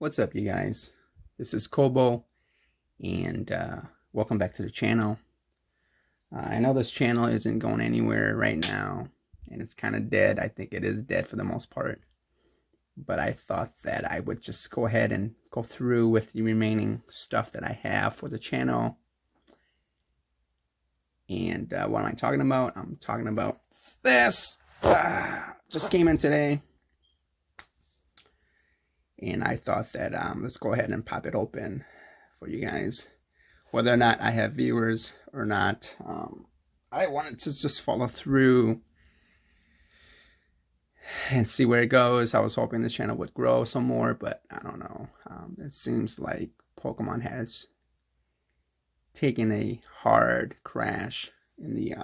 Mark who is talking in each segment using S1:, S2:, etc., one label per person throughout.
S1: What's up, you guys? This is Kobo, and welcome back to the channel. I know this channel isn't going anywhere right now, and it's kind of dead. I think it is dead for the most part. But I thought that I would just go ahead and go through with the remaining stuff that I have for the channel. And what am I talking about? I'm talking about this. Just came in today. And I thought that let's go ahead and pop it open for you guys. Whether or not I have viewers or not, I wanted to just follow through and see where it goes. I was hoping this channel would grow some more, but I don't know. It seems like Pokemon has taken a hard crash in the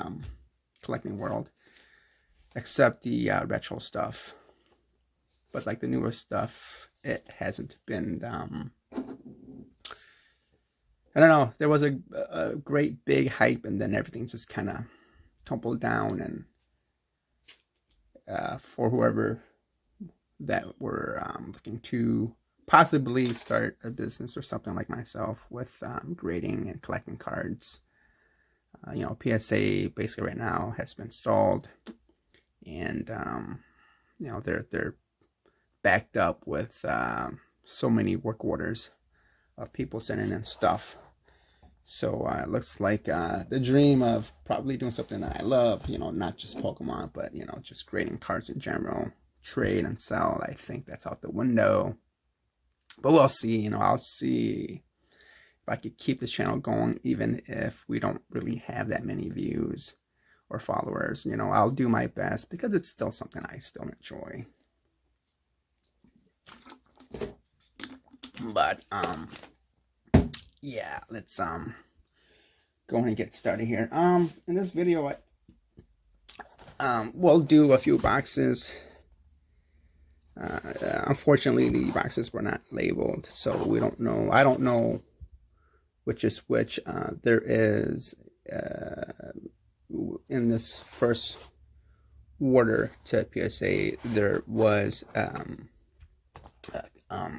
S1: collecting world, except the retro stuff. But like the newer stuff, it hasn't been, I don't know, there was a great big hype, and then everything just kind of tumbled down, and for whoever that were looking to possibly start a business or something like myself with grading and collecting cards, you know, PSA basically right now has been stalled, and you know, they're backed up with so many work orders of people sending in stuff. So it looks like the dream of probably doing something that I love, you know, not just Pokemon, but, you know, just grading cards in general, trade and sell, I think that's out the window. But we'll see, you know, I'll see if I could keep this channel going, even if we don't really have that many views or followers. You know, I'll do my best because it's still something I still enjoy. But yeah, let's go ahead and get started here. In this video, we'll do a few boxes. Unfortunately, the boxes were not labeled, so we don't know. I don't know which is which. There is in this first order to PSA, there was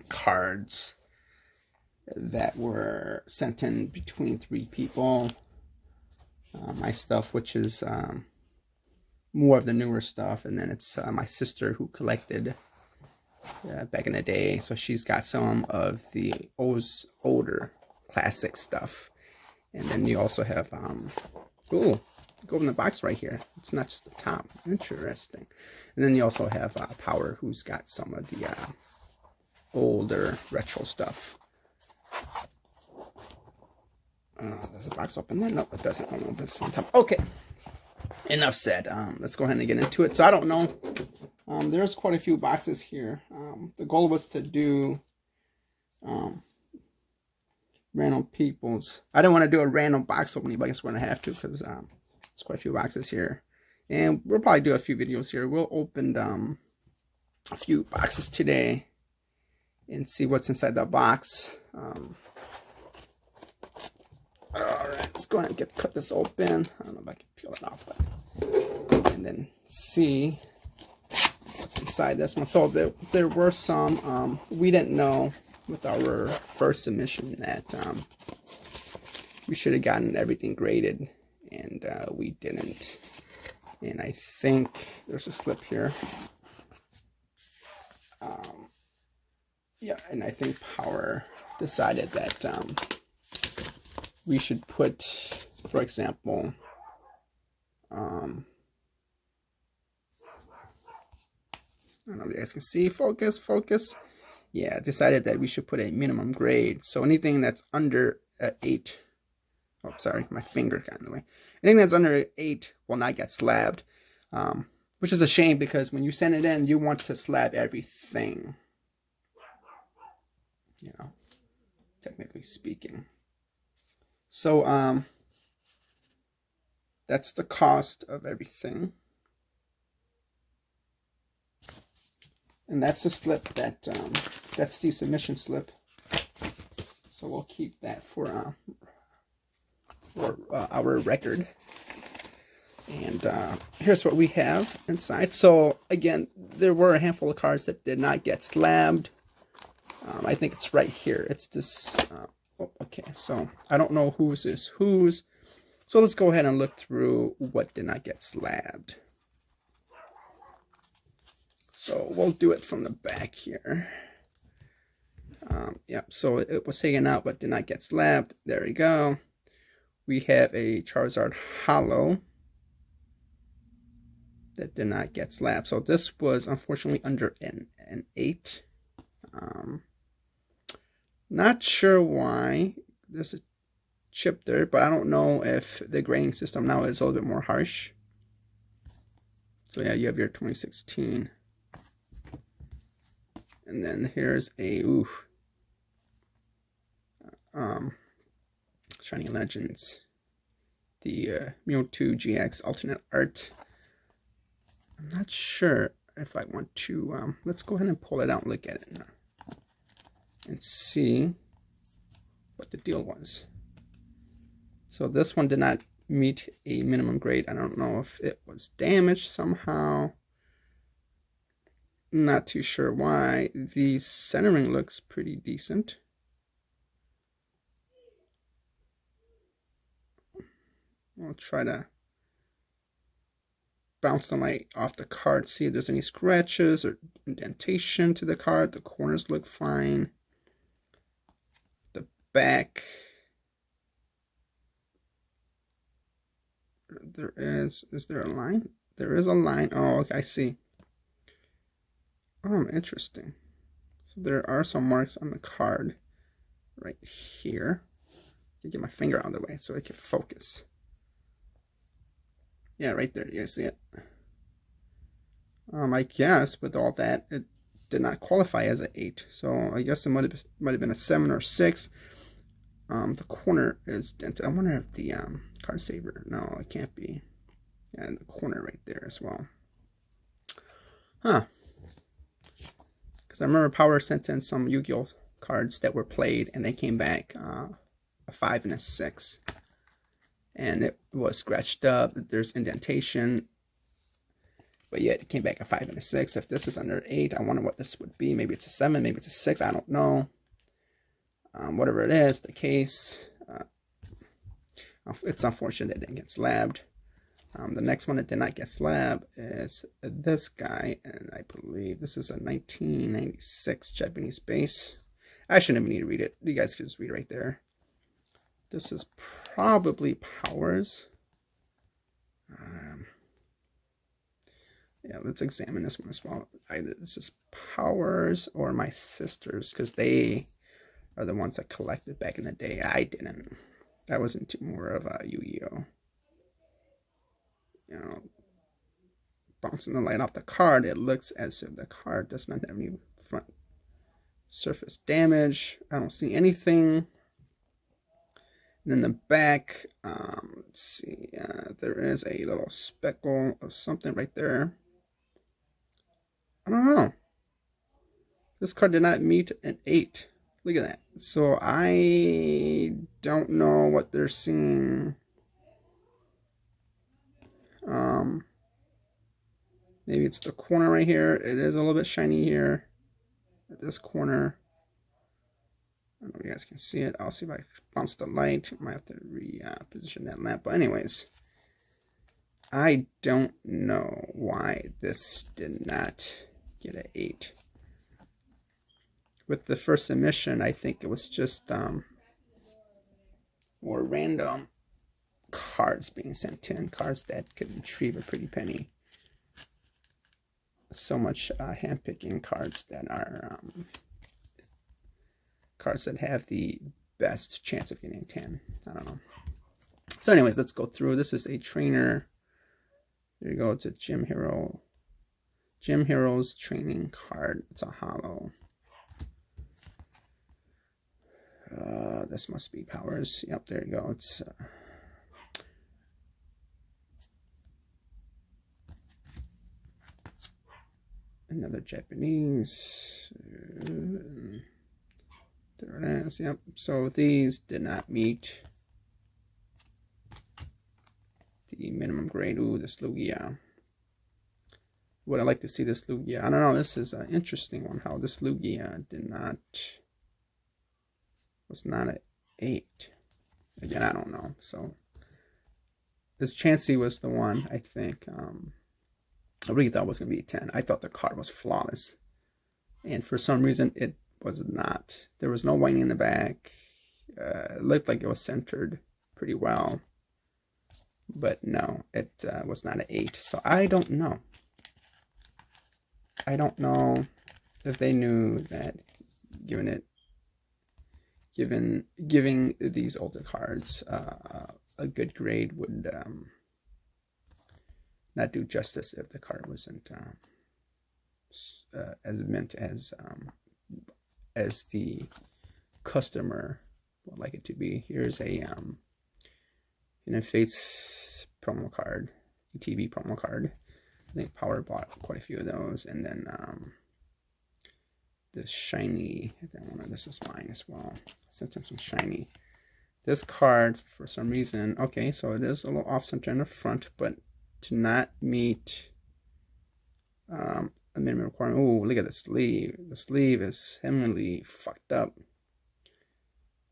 S1: cards that were sent in between 3 people. My stuff, which is more of the newer stuff, and then it's my sister who collected back in the day, so she's got some of the older classic stuff. And then you also have ooh, go in the box right here, it's not just the top, interesting. And then you also have Power, who's got some of the older retro stuff. Does the box open there? No, it doesn't. Open this on top. Okay, enough said. Let's go ahead and get into it. So I don't know. There's quite a few boxes here. The goal was to do random people's. I didn't want to do a random box opening, but I guess we're gonna have to, because there's quite a few boxes here, and we'll probably do a few videos here. We'll open a few boxes today and see what's inside the box. Alright, let's go ahead and cut this open. I don't know if I can peel it off, but, and then see what's inside this one. So there were some, we didn't know with our first submission that we should have gotten everything graded, and we didn't. And I think there's a slip here. Yeah, and I think Power decided that we should put, for example, I don't know if you guys can see, focus. Yeah, decided that we should put a minimum grade. So anything that's under 8, oh, sorry, my finger got in the way. Anything that's under 8 will not get slabbed, which is a shame, because when you send it in, you want to slab everything, you know, technically speaking. So that's the cost of everything, and that's the slip that that's the submission slip. So we'll keep that for our record. And here's what we have inside. So again, there were a handful of cards that did not get slabbed. I think it's right here. It's this. Oh, okay, so I don't know whose is whose. So let's go ahead and look through what did not get slabbed. So we'll do it from the back here. Yep, so it was taken out but did not get slabbed. There we go. We have a Charizard Hollow that did not get slabbed. So this was unfortunately under an 8. Not sure why. There's a chip there, but I don't know if the grading system now is a little bit more harsh. So yeah, you have your 2016. And then here's a Shiny Legends, the Mewtwo GX alternate art. I'm not sure if I want to. Let's go ahead and pull it out and look at it now and see what the deal was. So this one did not meet a minimum grade. I don't know if it was damaged somehow. Not too sure why. The centering looks pretty decent. I'll try to bounce the light off the card, see if there's any scratches or indentation to the card. The corners look fine. The back, is there a line? There is a line. Oh, okay, I see. Oh, interesting. So there are some marks on the card right here. I can get my finger out of the way so I can focus. Yeah, right there. You guys see it? I guess with all that, it did not qualify as an 8. So I guess it might have been a 7 or 6. The corner is dented. I wonder if the card saver. No, it can't be. Yeah, in the corner right there as well. Huh. Because I remember Power sent in some Yu-Gi-Oh cards that were played, and they came back a 5 and a 6. And it was scratched up. There's indentation. But yet it came back a 5 and a 6. If this is under 8, I wonder what this would be. Maybe it's a 7, maybe it's a 6. I don't know. Whatever it is, the case. It's unfortunate that it didn't get slabbed. The next one that did not get slabbed is this guy. And I believe this is a 1996 Japanese base. I shouldn't even need to read it. You guys can just read it right there. This is probably Powers. Yeah, let's examine this one as well. Either this is Powers or my sisters, because they are the ones that collected back in the day. I didn't. I was into more of a Yu-Gi-Oh. You know, bouncing the light off the card, it looks as if the card does not have any front surface damage. I don't see anything. And then the back, let's see, there is a little speckle of something right there. I don't know. This card did not meet an 8. Look at that. So I don't know what they're seeing. Maybe it's the corner right here. It is a little bit shiny here at this corner. I don't know if you guys can see it. I'll see if I bounce the light. Might have to reposition that lamp. But anyways, I don't know why this did not get an 8. With the first submission, I think it was just more random cards being sent in. Cards that could retrieve a pretty penny. So much handpicking cards that are cards that have the best chance of getting 10. I don't know. So anyways, let's go through. This is a trainer. There you go. It's a Gym Hero. Gym Hero's training card. It's a hollow. This must be Powers. Yep, there you go. It's another Japanese. There it is. Yep. So these did not meet the minimum grade. Ooh, this Lugia. Would I like to see this Lugia? I don't know. This is an interesting one. How this Lugia was not an 8. Again, I don't know. So this Chansey was the one, I think. I really thought it was going to be a 10. I thought the card was flawless. And for some reason, it was not. There was no whiting in the back. It looked like it was centered pretty well. But no, it was not an 8. So I don't know. I don't know if they knew that giving these older cards a good grade would not do justice if the card wasn't as mint as the customer would like it to be. Here's a face promo card, TV promo card. I think Power bought quite a few of those, and then this shiny. This is mine as well. Sent him some shiny. This card, for some reason, okay, so it is a little off center in the front, but to not meet a minimum requirement. Oh, look at the sleeve. The sleeve is heavily fucked up.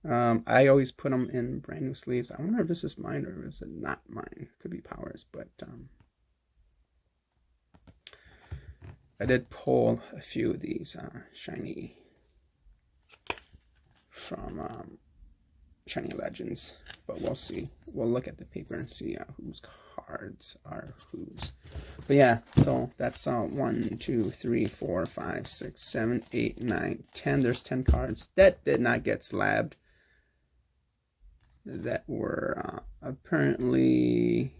S1: I always put them in brand new sleeves. I wonder if this is mine or is it not mine. It could be Power's, but I did pull a few of these shiny from Shiny Legends, but we'll see. We'll look at the paper and see whose cards are whose. But yeah, so that's 1, 2, 3, 4, 5, 6, 7, 8, 9, 10. There's 10 cards that did not get slabbed. That were apparently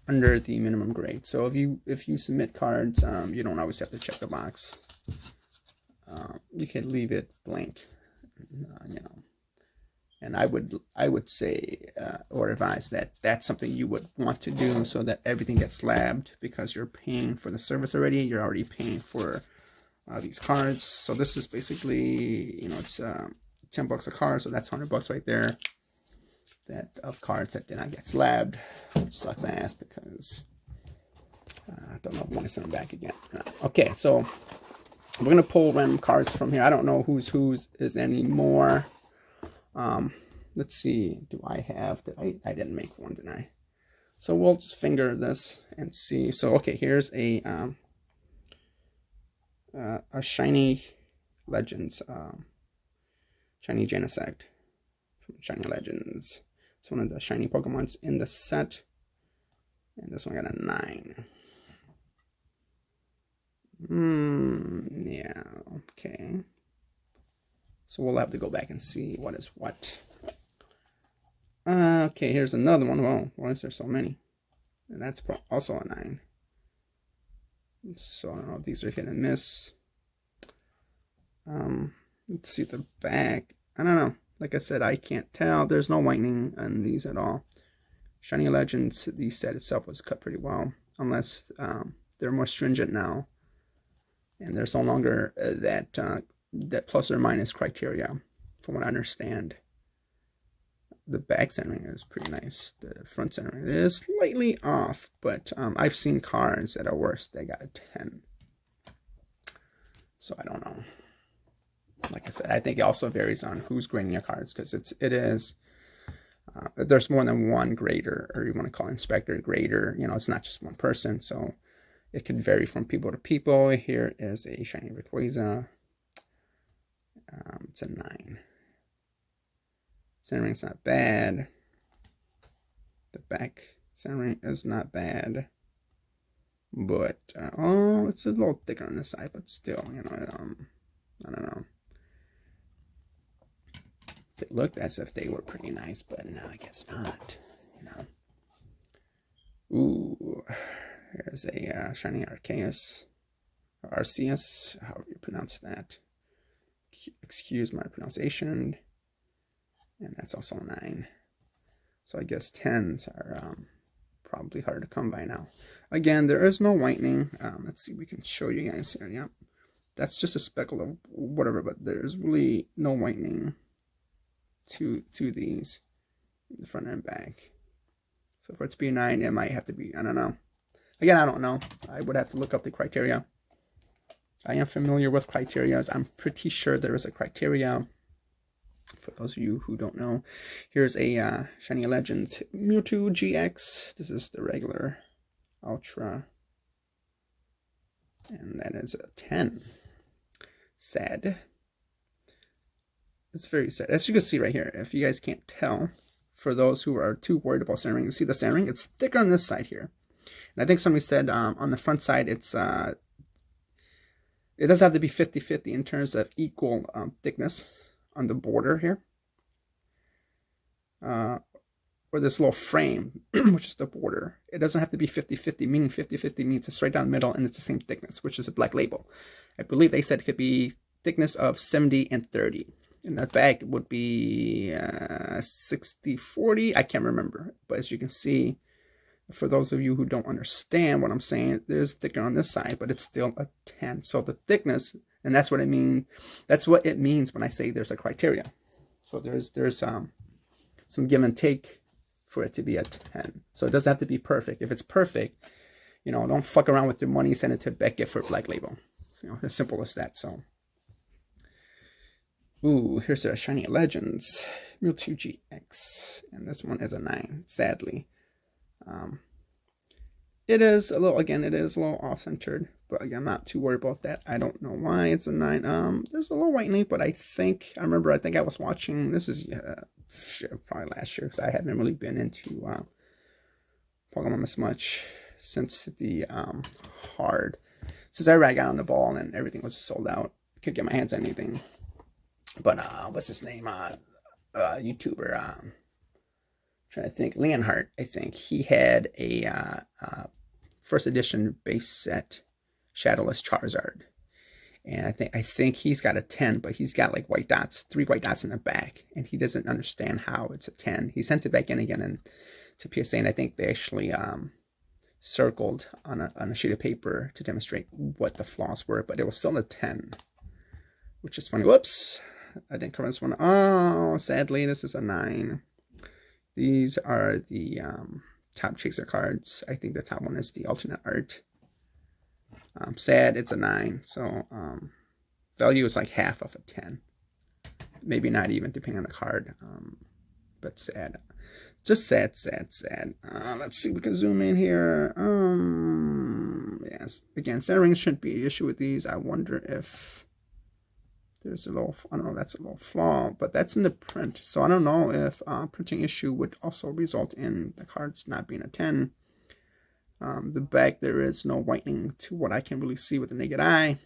S1: under the minimum grade. So if you submit cards, you don't always have to check the box. You can leave it blank, And I would say or advise that that's something you would want to do so that everything gets slabbed, because you're paying for the service already. You're already paying for these cards. So this is basically, it's $10 a card, so that's $100 right there. That of cards that did not get slabbed, which sucks ass because I don't know if I'm going to send them back again. Okay, so we're going to pull random cards from here. I don't know whose is anymore. Let's see. Do I have? I didn't make one, did I? So we'll just finger this and see. So okay, here's a shiny Legends, shiny Genesect from Shiny Legends. It's one of the shiny Pokemons in the set, and this one got a 9. Yeah, okay. So we'll have to go back and see what is what. Okay, here's another one. Whoa, why is there so many? And that's also a 9. So I don't know if these are hit and miss. Let's see the back. I don't know. Like I said, I can't tell. There's no whitening on these at all. Shiny Legends, the set itself was cut pretty well, unless they're more stringent now, and there's no longer that plus or minus criteria, from what I understand. The back centering is pretty nice. The front centering is slightly off, but I've seen cards that are worse. They got a 10. So I don't know. Like I said, I think it also varies on who's grading your cards, because it is there's more than one grader, or you want to call inspector, grader. It's not just one person, so it can vary from people to people. Here is a shiny Rayquaza. It's a 9. Centering's not bad. The back centering is not bad, but it's a little thicker on the side, but still, I don't know. It looked as if they were pretty nice, but no, I guess not. Ooh, here's a shiny Arceus, however you pronounce that. Excuse my pronunciation. And that's also a 9. So I guess 10s are probably hard to come by now. Again, there is no whitening. Let's see, we can show you guys here. Yep, that's just a speckle of whatever, but there's really no whitening to these, the front and back. So for it to be a 9, it might have to be, I don't know. Again, I don't know. I would have to look up the criteria. I am familiar with criteria. I'm pretty sure there is a criteria. For those of you who don't know, here's a Shiny Legends Mewtwo GX. This is the regular Ultra. And that is a 10. Sad. It's very sad. As you can see right here, if you guys can't tell, for those who are too worried about centering, you see the centering? It's thicker on this side here. And I think somebody said on the front side, it doesn't have to be 50-50 in terms of equal thickness on the border here. Or this little frame, which is the border. It doesn't have to be 50-50, meaning 50-50 means it's right down the middle and it's the same thickness, which is a black label. I believe they said it could be thickness of 70 and 30. And that bag would be 60-40. I can't remember. But as you can see, for those of you who don't understand what I'm saying, there's thicker on this side, but it's still a 10. So the thickness, and that's what I mean. That's what it means when I say there's a criteria. So there's some give and take for it to be a 10. So it doesn't have to be perfect. If it's perfect, you know, don't fuck around with your money, send it to Beckett for Black Label. So, you know, as simple as that. So, ooh, here's a Shiny Legends Mewtwo GX, and this one is a 9. Sadly, it is a little, again, it is a little off-centered, but again, I'm not too worried about that. I don't know why it's a 9. There's a little whitening, but I think I was watching. This is probably last year because I haven't really been into Pokemon as much since the since I got on the ball and everything was sold out. Couldn't get my hands on anything. But what's his name? YouTuber. Trying to think. Leonhardt, I think he had a first edition base set Shadowless Charizard, and I think he's got a 10, but he's got like white dots, 3 white dots in the back, and he doesn't understand how it's a 10. He sent it back in again and to PSA, and I think they actually circled on a sheet of paper to demonstrate what the flaws were, but it was still a 10, which is funny. Whoops, I didn't cover this one. Oh, sadly, this is a 9. These are the top chaser cards. I think the top one is the alternate art. Sad, it's a 9. So value is like half of a 10. Maybe not even, depending on the card. But sad. Just sad. Let's see, we can zoom in here. Yes. Again, centering shouldn't be an issue with these. I wonder if there's a little, I don't know, that's a little flaw, but that's in the print. So I don't know if printing issue would also result in the cards not being a 10. The back, there is no whitening to what I can really see with the naked eye.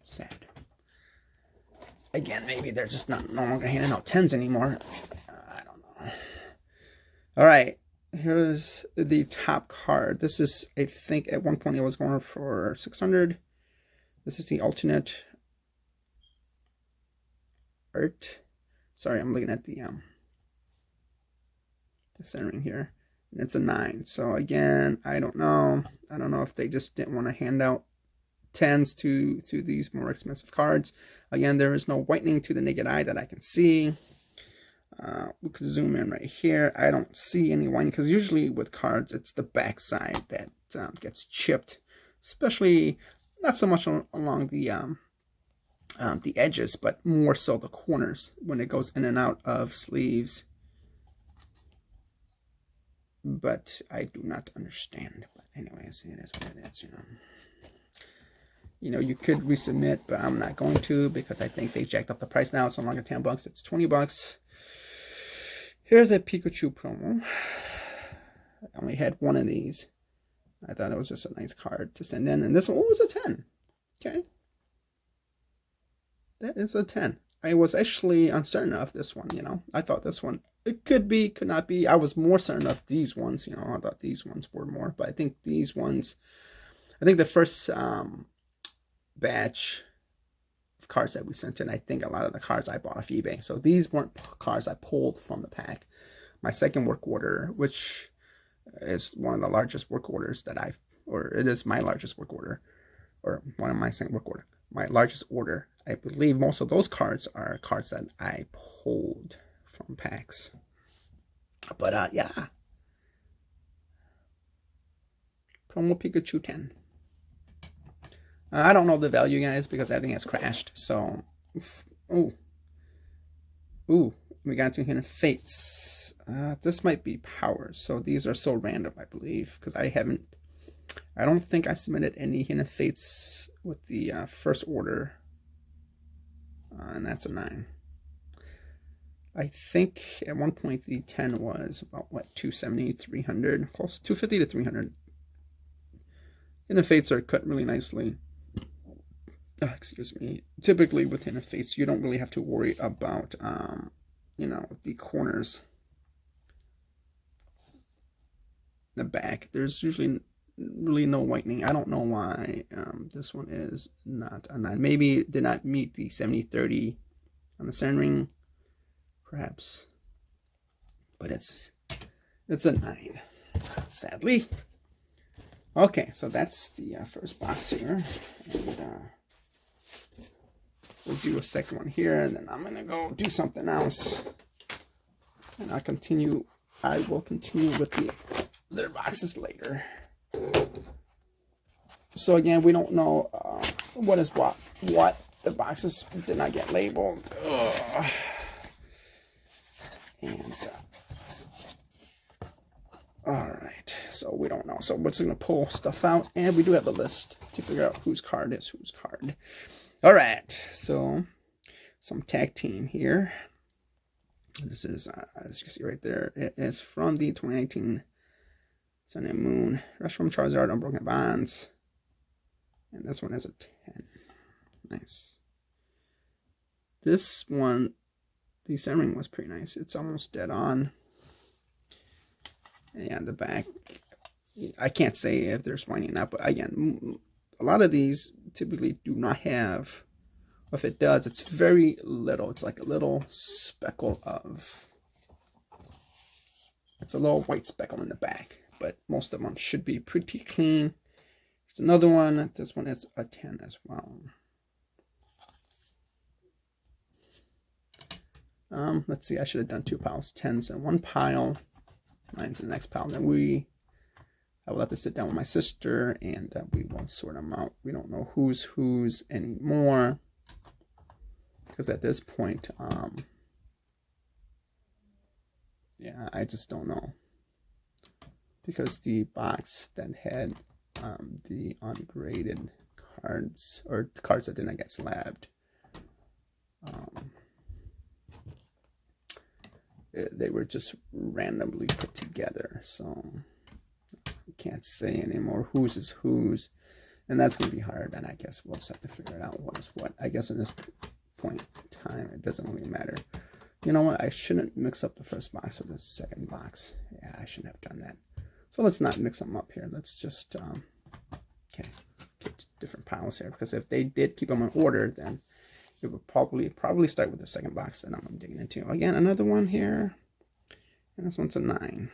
S1: Sad. Again, maybe they're just no longer handing out 10s anymore. I don't know. All right, here's the top card. This is, I think, at one point it was going for 600. This is the alternate art. Sorry, I'm looking at the centering here, and it's a 9. So again, I don't know if they just didn't want to hand out 10s to these more expensive cards. Again, there is no whitening to the naked eye that I can see. We could zoom in right here. I don't see any whitening because usually with cards, it's the back side that gets chipped, especially not so much along the edges, but more so the corners when it goes in and out of sleeves. But I do not understand. But anyways, it is what it is, you know. You know, you could resubmit, but I'm not going to because I think they jacked up the price now. It's no longer 10 bucks, it's 20 bucks. Here's a Pikachu promo. I only had one of these. I thought it was just a nice card to send in. And this one was a 10. Okay. That is a 10. I was actually uncertain of this one, you know. I thought this one, it could be, could not be. I was more certain of these ones, you know. I thought these ones were more. But I think these ones, I think the first batch of cards that we sent in, I think a lot of the cards I bought off eBay. So these weren't cards I pulled from the pack. My second work order, which is one of the largest work orders that it is my largest work order, or one of my second work order. My largest order. I believe most of those cards are cards that I pulled from packs. But yeah. Promo Pikachu 10. I don't know the value, guys, because I think it's crashed. So, ooh, we got 2 Hidden Fates. This might be powers. So these are so random, I believe, because I don't think I submitted any Hidden Fates with the first order, and that's a 9. I think at one point the 10 was about, what, 270, 300, close 250 to 300. Hidden Fates are cut really nicely. Excuse me. Typically with Hidden Fates, you don't really have to worry about, you know, the corners. The back, there's usually really no whitening. I don't know why this one is not a 9. Maybe it did not meet the 70-30 on the centering, perhaps, but it's a 9, sadly. Okay, so that's the first box here, and we'll do a second one here, and then I'm gonna go do something else, and I will continue with the other boxes later. So again, we don't know what is what. The boxes did not get labeled. And all right, so we don't know. So we're just gonna pull stuff out, and we do have a list to figure out whose card is whose card. All right, so some tag team here. This is, as you can see right there, it is from the 2019 Sun and Moon Rush from Charizard Unbroken Bonds, and this one is a 10. Nice. This one, the centering was pretty nice. It's almost dead on. And the back, I can't say if there's whining up, but again, a lot of these typically do not have, or if it does, it's very little. It's like a little speckle of, it's a little white speckle in the back, but most of them should be pretty clean. There's another one. This one is a 10 as well. Let's see, I should have done 2 piles, 10s in one pile, 9s in the next pile. Then I will have to sit down with my sister, and we will sort them out. We don't know who's anymore, because at this point, yeah, I just don't know, because the box that had the ungraded cards, or cards that didn't get slabbed, they were just randomly put together, so I can't say anymore whose is whose, and that's going to be hard, and I guess we'll just have to figure it out what is what. I guess at this point in time, it doesn't really matter. You know what? I shouldn't mix up the first box with the second box. Yeah, I shouldn't have done that. So let's not mix them up here. Let's just, okay, get different piles here, because if they did keep them in order, then it would probably start with the second box that I'm digging into. Again, another one here, and this one's a 9.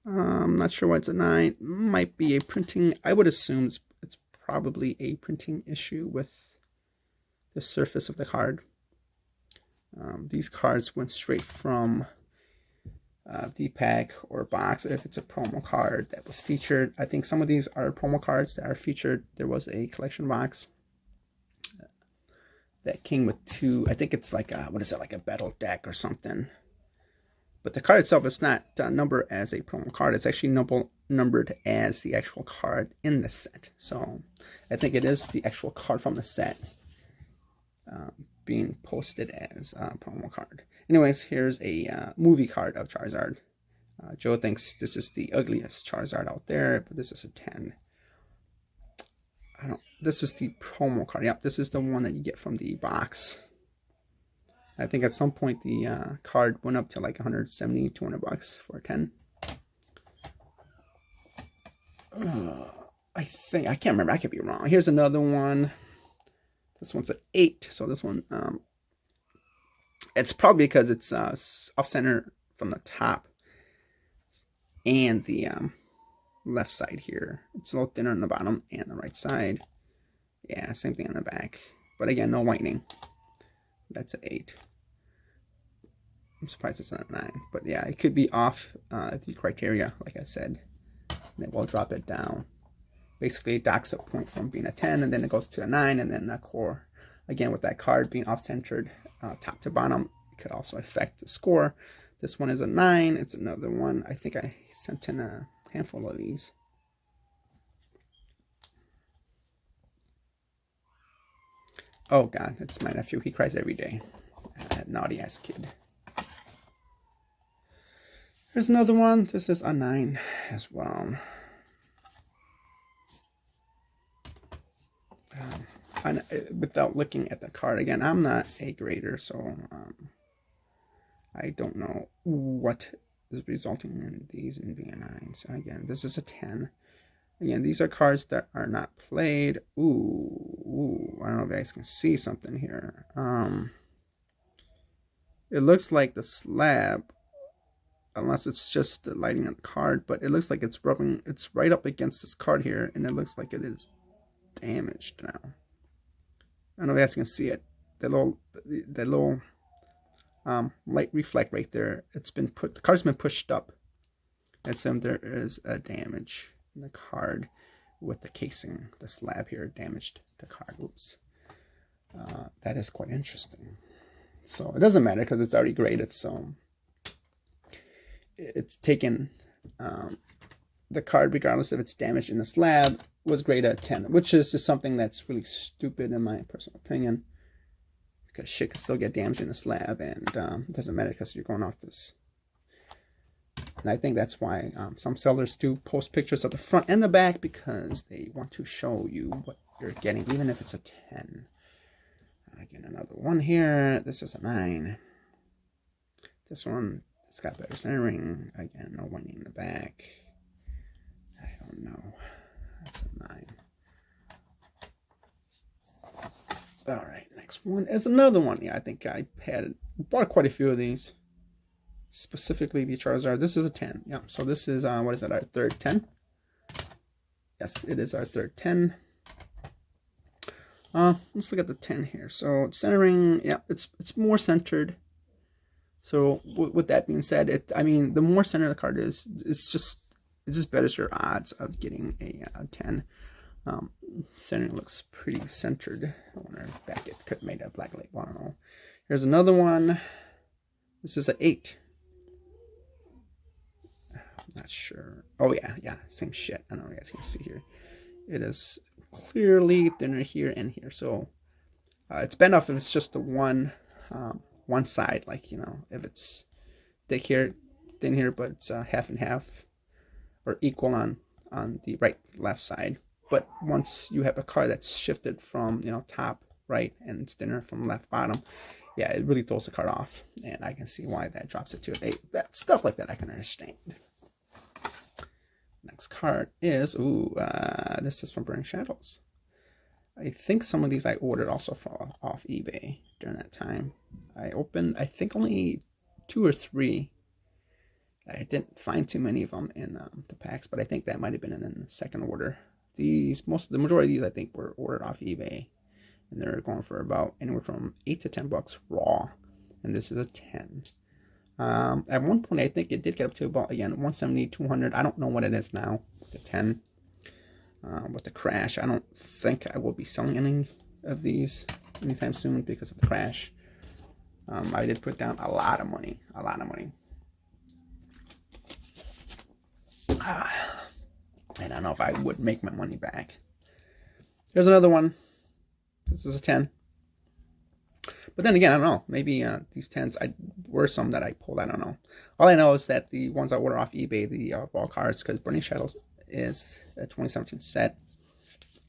S1: I'm not sure why it's a 9. Might be a printing. I would assume it's probably a printing issue with the surface of the card. These cards went straight from the pack or box. If it's a promo card that was featured, I think some of these are promo cards that are featured. There was a collection box that came with 2. I think it's like a, what is it, like a battle deck or something. But the card itself is not numbered as a promo card. It's actually numbered as the actual card in the set. So I think it is the actual card from the set being posted as a promo card. Anyways, here's a movie card of Charizard. Joe thinks this is the ugliest Charizard out there, but this is a 10. This is the promo card. Yep, this is the one that you get from the box. I think at some point the card went up to like 170, 200 bucks for a 10. I think, I can't remember. I could be wrong. Here's another one. This one's an 8. So this one, it's probably because it's off center from the top and the left side here. It's a little thinner on the bottom and the right side. Yeah, same thing on the back. But again, no whitening. That's an 8. I'm surprised it's not a 9. But yeah, it could be off the criteria, like I said. And it will drop it down. Basically, it docks a point from being a 10, and then it goes to a 9, and then a core. Again, with that card being off-centered top to bottom, it could also affect the score. This one is a 9. It's another one. I think I sent in a handful of these. Oh, God, it's my nephew. He cries every day. That naughty-ass kid. Here's another one. This is a 9 as well. Without looking at the card again, I'm not a grader, so I don't know what is resulting in these in being a 9. So again, this is a 10. Again, these are cards that are not played. Ooh, I don't know if you guys can see something here. It looks like the slab, unless it's just the lighting on the card, but it looks like it's rubbing. It's right up against this card here, and it looks like it is damaged now. I don't know if you guys can see it. That little light reflect right there. It's been put. The card's been pushed up. And so there is a damage in the card with the casing. The slab here damaged the card. Oops. That is quite interesting. So it doesn't matter because it's already graded. So it's taken the card, regardless if it's damaged in the slab, was graded at 10, which is just something that's really stupid in my personal opinion, because shit can still get damaged in the slab, and it doesn't matter because you're going off this. And I think that's why some sellers do post pictures of the front and the back, because they want to show you what you're getting, even if it's a 10. Again, another one here. This is a 9. This one, it's got better centering. Again, no whining in the back. I don't know. That's a 9. All right, next one is another one. Yeah, I think I bought quite a few of these. Specifically the Charizard. This is a 10. Yeah, so this is, what is that, our third 10? Yes, it is our third 10. Let's look at the 10 here. So centering, yeah, it's more centered. So with that being said, I mean, the more centered the card is, it just betters your odds of getting a 10. Centering looks pretty centered. I wonder if back it could have made a black label. I don't know. Here's another one. This is an 8. I'm not sure. Oh yeah, same shit. I don't know if you guys can see here. It is clearly thinner here and here. So it's bent off if it's just the one side, like, you know, if it's thick here, thin here, but it's half and half, or equal on the left side. But once you have a card that's shifted from, you know, top right and it's thinner from left bottom, yeah, it really throws the card off, and I can see why that drops it to an 8. That stuff like that I can understand. Next card is this is from Burning Shadows. I think some of these I ordered also from off eBay during that time. I opened, I think, only 2 or 3. I didn't find too many of them in the packs, but I think that might have been in the second order. The majority of these I think were ordered off eBay, and they're going for about anywhere from $8 to $10 raw, and this is a 10. At one point I think it did get up to about, again, 170, 200. I don't know what it is now with the 10. With the crash, I don't think I will be selling any of these anytime soon because of the crash. I did put down a lot of money. I don't know if I would make my money back. Here's another one. This is a 10. But then again, I don't know. Maybe these 10s were some that I pulled. I don't know. All I know is that the ones I order off eBay, the ball cards, because Burning Shadows is a 2017 set.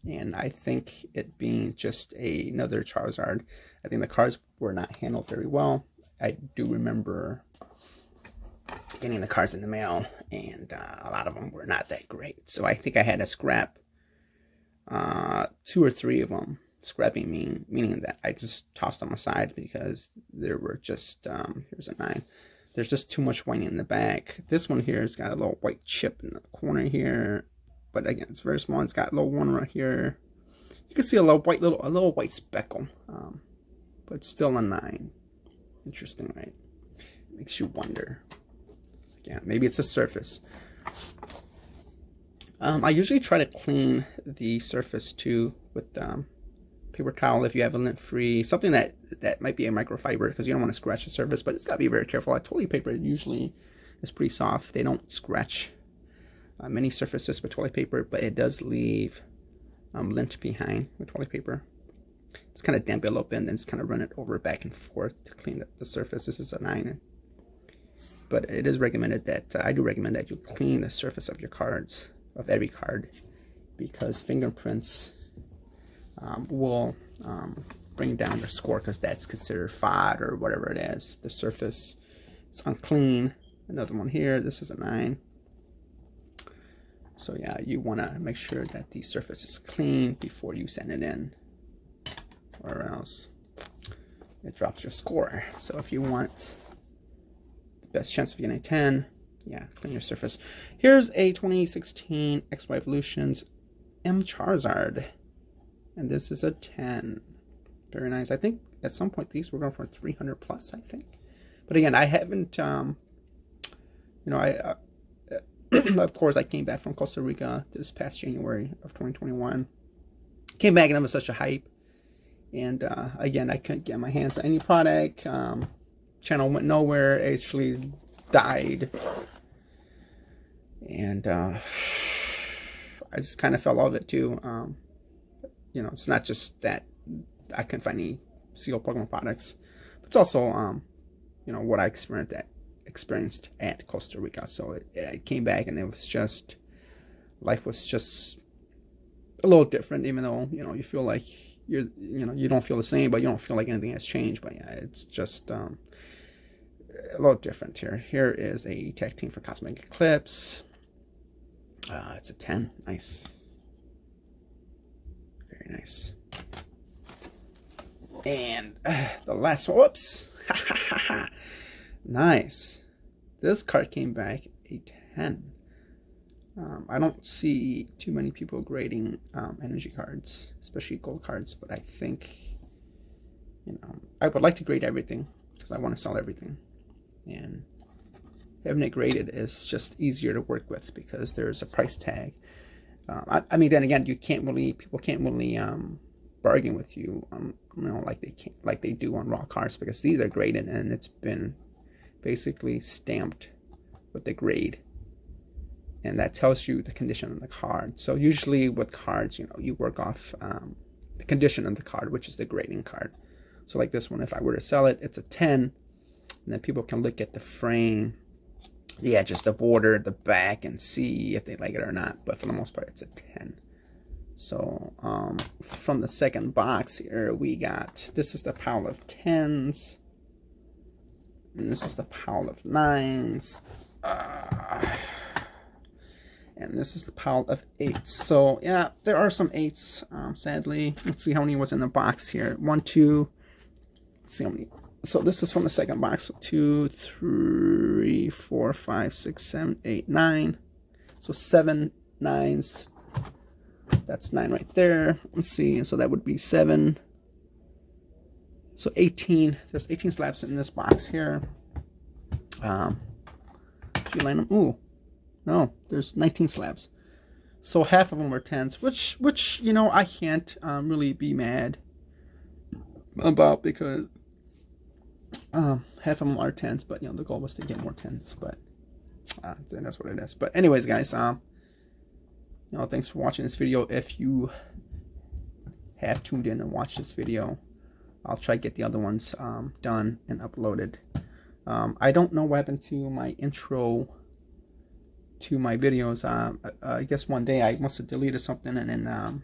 S1: And I think it being just another Charizard, I think the cards were not handled very well. I do remember getting the cards in the mail, and a lot of them were not that great. So I think I had to scrap 2 or 3 of them. Scrapping meaning that I just tossed them aside because there were just, here's a 9. There's just too much white in the back. This one here has got a little white chip in the corner here, but again, it's very small. It's got a little one right here. You can see a little white speckle, but still a 9. Interesting, right? Makes you wonder. Again, maybe it's the surface. I usually try to clean the surface too with paper towel if you have a lint-free, something that might be a microfiber, because you don't want to scratch the surface, but it's got to be very careful. Like toilet paper usually is pretty soft. They don't scratch many surfaces with toilet paper, but it does leave lint behind with toilet paper. It's kind of damp it a little bit and then just kind of run it over back and forth to clean the surface. This is a 9. But it is recommended that, I do recommend that you clean the surface of your cards, of every card, because fingerprints will bring down your score, because that's considered FOD or whatever it is. The surface is unclean. Another one here, this is a 9. So yeah, you want to make sure that the surface is clean before you send it in, or else it drops your score. So if you want the best chance of getting a 10, yeah, clean your surface. Here's a 2016 XY Evolutions M Charizard, and this is a 10. Very nice. I think at some point these were going for 300 plus, I think. But again, I haven't, you know, of course, I came back from Costa Rica this past January of 2021. Came back and it was such a hype. And again, I couldn't get my hands on any product. Channel went nowhere. It actually died. And I just kind of fell off it too. You know, it's not just that I couldn't find any sealed Pokemon products. But it's also, you know, what I experienced at Costa Rica. So it came back and it was just, life was just a little different, even though, you know, you feel like you don't feel the same, but you don't feel like anything has changed. But yeah, it's just a little different here. Here is a tag team for Cosmic Eclipse. It's a 10. Nice. Very nice. And the last one, whoops. Nice. This card came back a 10. I don't see too many people grading energy cards, especially gold cards, but I think, you know, I would like to grade everything because I want to sell everything. And having it graded is just easier to work with because there's a price tag. I mean, then again, people can't really bargain with you, you know, like they do on raw cards, because these are graded and it's been basically stamped with the grade, and that tells you the condition of the card. So usually with cards, you know, you work off the condition of the card, which is the grading card. So like this one, if I were to sell it, it's a 10, and then people can look at the frame, the edges, the border, the back, and see if they like it or not. But for the most part, it's a 10. So from the second box here, we got, this is the pile of 10s, and this is the pile of 9s, and this is the pile of 8s. So yeah, there are some 8s, sadly. Let's see how many was in the box here. 1, 2, let's see how many. So this is from the second box. So 2, 3, 4, 5, 6, 7, 8, 9. So 7 9s. That's 9 right there. Let's see. So that would be 7. So 18. There's 18 slabs in this box here. If you line them, ooh, no, there's 19 slabs. So half of them were 10s, which you know, I can't really be mad about, because half of them are 10s, but you know, the goal was to get more 10s, but that's what it is. But anyways, guys, you know, thanks for watching this video. If you have tuned in and watched this video, I'll try to get the other ones done and uploaded. I don't know what happened to my intro to my videos. I guess one day I must have deleted something, and then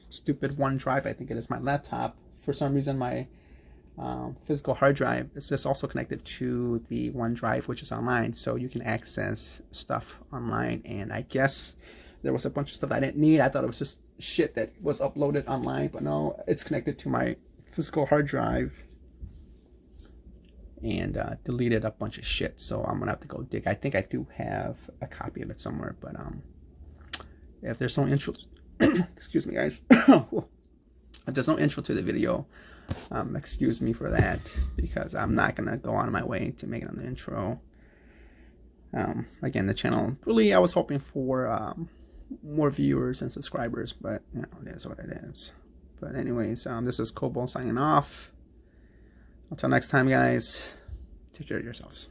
S1: stupid OneDrive, I think it is, my laptop, for some reason my physical hard drive is just also connected to the OneDrive, which is online, so you can access stuff online. And I guess there was a bunch of stuff I didn't need. I thought it was just shit that was uploaded online, but no, it's connected to my physical hard drive, and deleted a bunch of shit. So I'm gonna have to go dig. I think I do have a copy of it somewhere, but if there's no intro excuse me, guys. If there's no intro to the video, Excuse me for that, because I'm not gonna go out of my way to make it on the intro. Again, the channel, really, I was hoping for more viewers and subscribers, but you know, it is what it is. But anyways, this is Kobo signing off. Until next time, guys, take care of yourselves.